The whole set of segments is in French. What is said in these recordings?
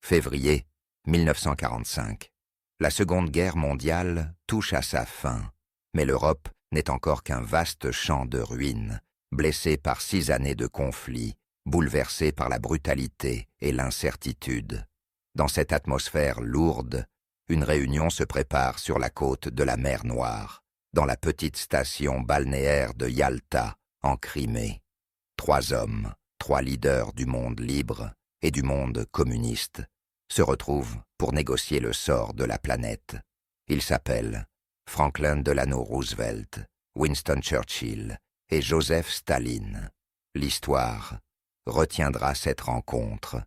Février 1945. La Seconde Guerre mondiale touche à sa fin, mais l'Europe n'est encore qu'un vaste champ de ruines, blessé par 6 années de conflit, bouleversé par la brutalité et l'incertitude. Dans cette atmosphère lourde, une réunion se prépare sur la côte de la mer Noire, dans la petite station balnéaire de Yalta, en Crimée. 3 hommes, 3 leaders du monde libre et du monde communiste, se retrouvent pour négocier le sort de la planète. Ils s'appellent Franklin Delano Roosevelt, Winston Churchill et Joseph Staline. L'histoire retiendra cette rencontre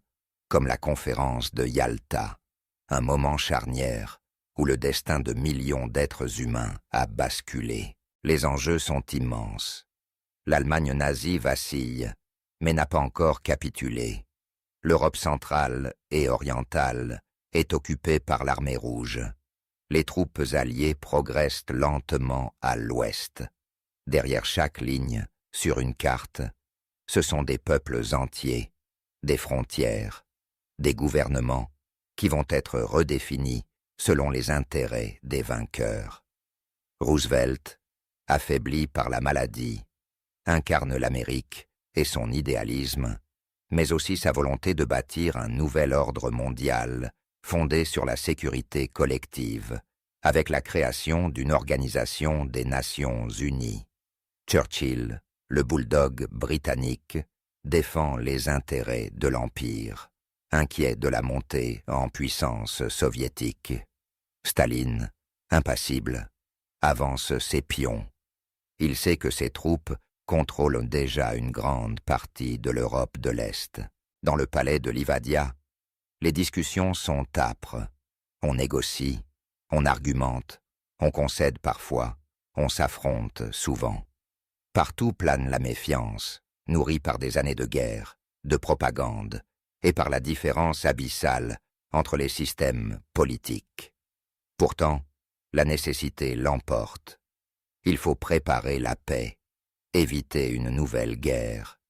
comme la conférence de Yalta, un moment charnière où le destin de millions d'êtres humains a basculé. Les enjeux sont immenses. L'Allemagne nazie vacille, mais n'a pas encore capitulé. L'Europe centrale et orientale est occupée par l'armée rouge. Les troupes alliées progressent lentement à l'ouest. Derrière chaque ligne, sur une carte, ce sont des peuples entiers, des frontières, des gouvernements qui vont être redéfinis selon les intérêts des vainqueurs. Roosevelt, affaibli par la maladie, incarne l'Amérique et son idéalisme, mais aussi sa volonté de bâtir un nouvel ordre mondial fondé sur la sécurité collective, avec la création d'une organisation des Nations Unies. Churchill, le bulldog britannique, défend les intérêts de l'Empire, inquiet de la montée en puissance soviétique. Staline, impassible, avance ses pions. Il sait que ses troupes contrôlent déjà une grande partie de l'Europe de l'Est. Dans le palais de Livadia, les discussions sont âpres. On négocie, on argumente, on concède parfois, on s'affronte souvent. Partout plane la méfiance, nourrie par des années de guerre, de propagande, et par la différence abyssale entre les systèmes politiques. Pourtant, la nécessité l'emporte. Il faut préparer la paix, éviter une nouvelle guerre,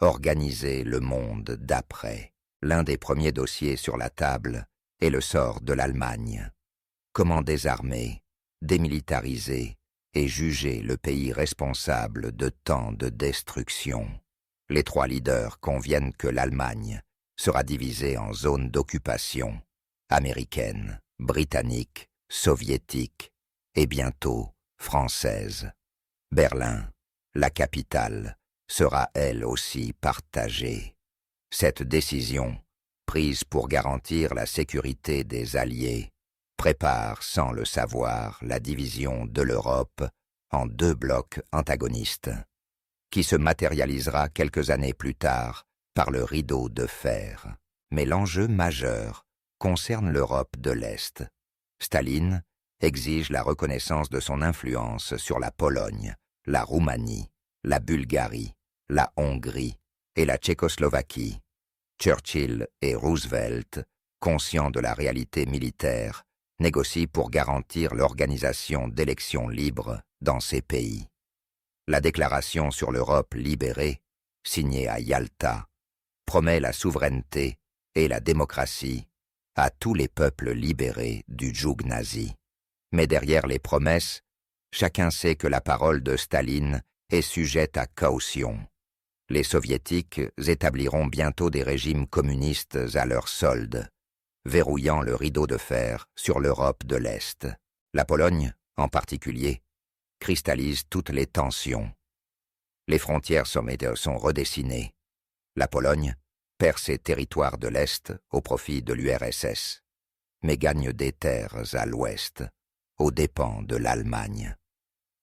organiser le monde d'après. L'un des premiers dossiers sur la table est le sort de l'Allemagne. Comment désarmer, démilitariser et juger le pays responsable de tant de destruction. Les 3 leaders conviennent que l'Allemagne sera divisée en zones d'occupation, américaine, britannique, soviétique et bientôt française. Berlin, la capitale, sera elle aussi partagée. Cette décision, prise pour garantir la sécurité des Alliés, prépare sans le savoir la division de l'Europe en 2 blocs antagonistes, qui se matérialisera quelques années plus tard par le rideau de fer. Mais l'enjeu majeur concerne l'Europe de l'Est. Staline exige la reconnaissance de son influence sur la Pologne, la Roumanie, la Bulgarie, la Hongrie et la Tchécoslovaquie. Churchill et Roosevelt, conscients de la réalité militaire, négocient pour garantir l'organisation d'élections libres dans ces pays. La déclaration sur l'Europe libérée, signée à Yalta, promet la souveraineté et la démocratie à tous les peuples libérés du joug nazi. Mais derrière les promesses, chacun sait que la parole de Staline est sujette à caution. Les soviétiques établiront bientôt des régimes communistes à leur solde, verrouillant le rideau de fer sur l'Europe de l'Est. La Pologne, en particulier, cristallise toutes les tensions. Les frontières sont redessinées. La Pologne perd ses territoires de l'Est au profit de l'URSS, mais gagne des terres à l'Ouest, aux dépens de l'Allemagne.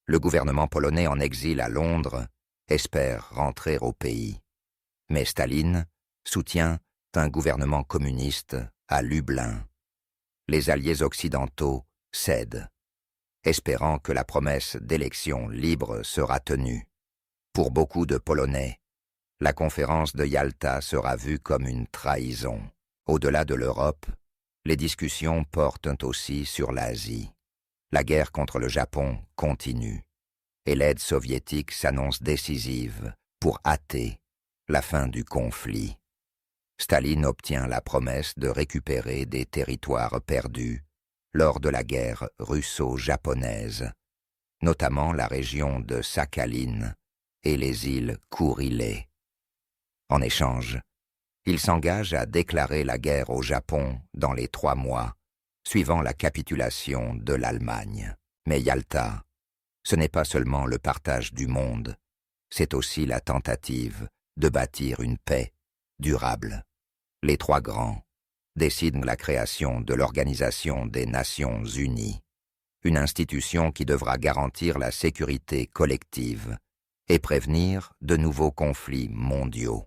Le gouvernement polonais en exil à Londres espère rentrer au pays, mais Staline soutient un gouvernement communiste à Lublin. Les alliés occidentaux cèdent, espérant que la promesse d'élections libres sera tenue. Pour beaucoup de Polonais, la conférence de Yalta sera vue comme une trahison. Au-delà de l'Europe, les discussions portent aussi sur l'Asie. La guerre contre le Japon continue, et l'aide soviétique s'annonce décisive pour hâter la fin du conflit. Staline obtient la promesse de récupérer des territoires perdus lors de la guerre russo-japonaise, notamment la région de Sakhaline et les îles Kuriles. En échange, il s'engage à déclarer la guerre au Japon dans les 3 mois suivant la capitulation de l'Allemagne. Mais Yalta, ce n'est pas seulement le partage du monde, c'est aussi la tentative de bâtir une paix durable. Les 3 grands décident la création de l'Organisation des Nations Unies, une institution qui devra garantir la sécurité collective et prévenir de nouveaux conflits mondiaux.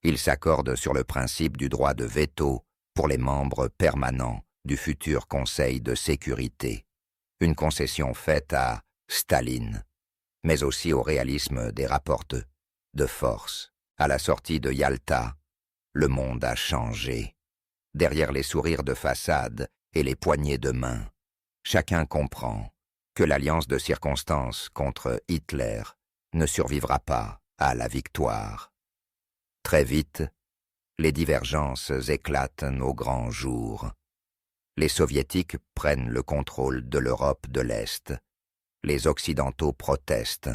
Ils s'accordent sur le principe du droit de veto pour les membres permanents du futur Conseil de sécurité, une concession faite à Staline, mais aussi au réalisme des rapports de force. À la sortie de Yalta, le monde a changé. Derrière les sourires de façade et les poignées de main, chacun comprend que l'alliance de circonstances contre Hitler ne survivra pas à la victoire. Très vite, les divergences éclatent au grand jour. Les Soviétiques prennent le contrôle de l'Europe de l'Est. Les Occidentaux protestent,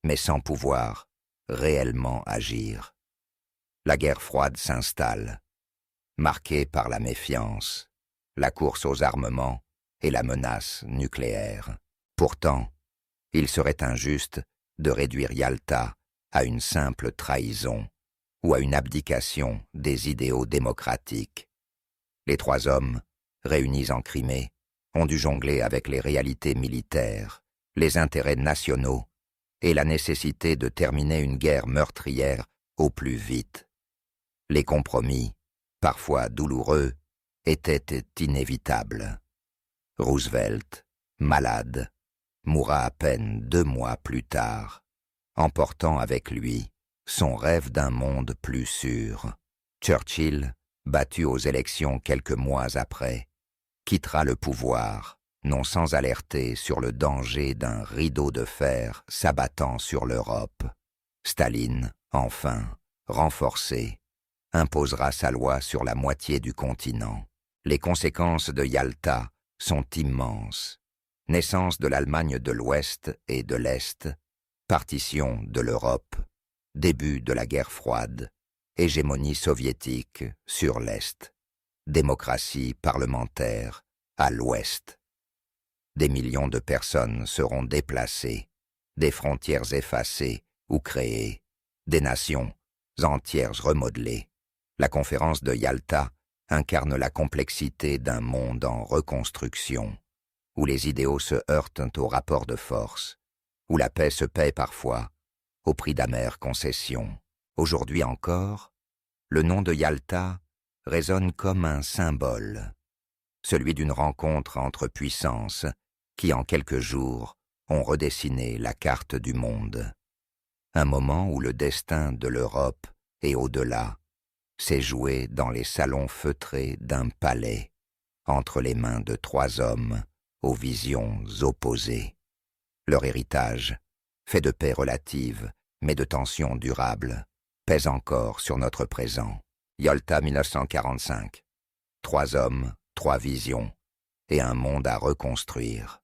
mais sans pouvoir réellement agir. La guerre froide s'installe, marquée par la méfiance, la course aux armements et la menace nucléaire. Pourtant, il serait injuste de réduire Yalta à une simple trahison ou à une abdication des idéaux démocratiques. Les 3 hommes, réunis en Crimée, ont dû jongler avec les réalités militaires, les intérêts nationaux et la nécessité de terminer une guerre meurtrière au plus vite. Les compromis, parfois douloureux, étaient inévitables. Roosevelt, malade, mourra à peine 2 mois plus tard, emportant avec lui son rêve d'un monde plus sûr. Churchill, battu aux élections quelques mois après, quittera le pouvoir, non sans alerter sur le danger d'un rideau de fer s'abattant sur l'Europe. Staline, enfin, renforcé, imposera sa loi sur la moitié du continent. Les conséquences de Yalta sont immenses. Naissance de l'Allemagne de l'Ouest et de l'Est, partition de l'Europe, début de la guerre froide, hégémonie soviétique sur l'Est, démocratie parlementaire à l'Ouest. Des millions de personnes seront déplacées, des frontières effacées ou créées, des nations entières remodelées. La conférence de Yalta incarne la complexité d'un monde en reconstruction, où les idéaux se heurtent aux rapports de force, où la paix se paie parfois au prix d'amères concessions. Aujourd'hui encore, le nom de Yalta résonne comme un symbole, celui d'une rencontre entre puissances qui, en quelques jours, ont redessiné la carte du monde. Un moment où le destin de l'Europe et au-delà s'est joué dans les salons feutrés d'un palais, entre les mains de 3 hommes aux visions opposées. Leur héritage, fait de paix relative, mais de tensions durables, pèse encore sur notre présent. Yalta 1945. 3 hommes, 3 visions, et un monde à reconstruire.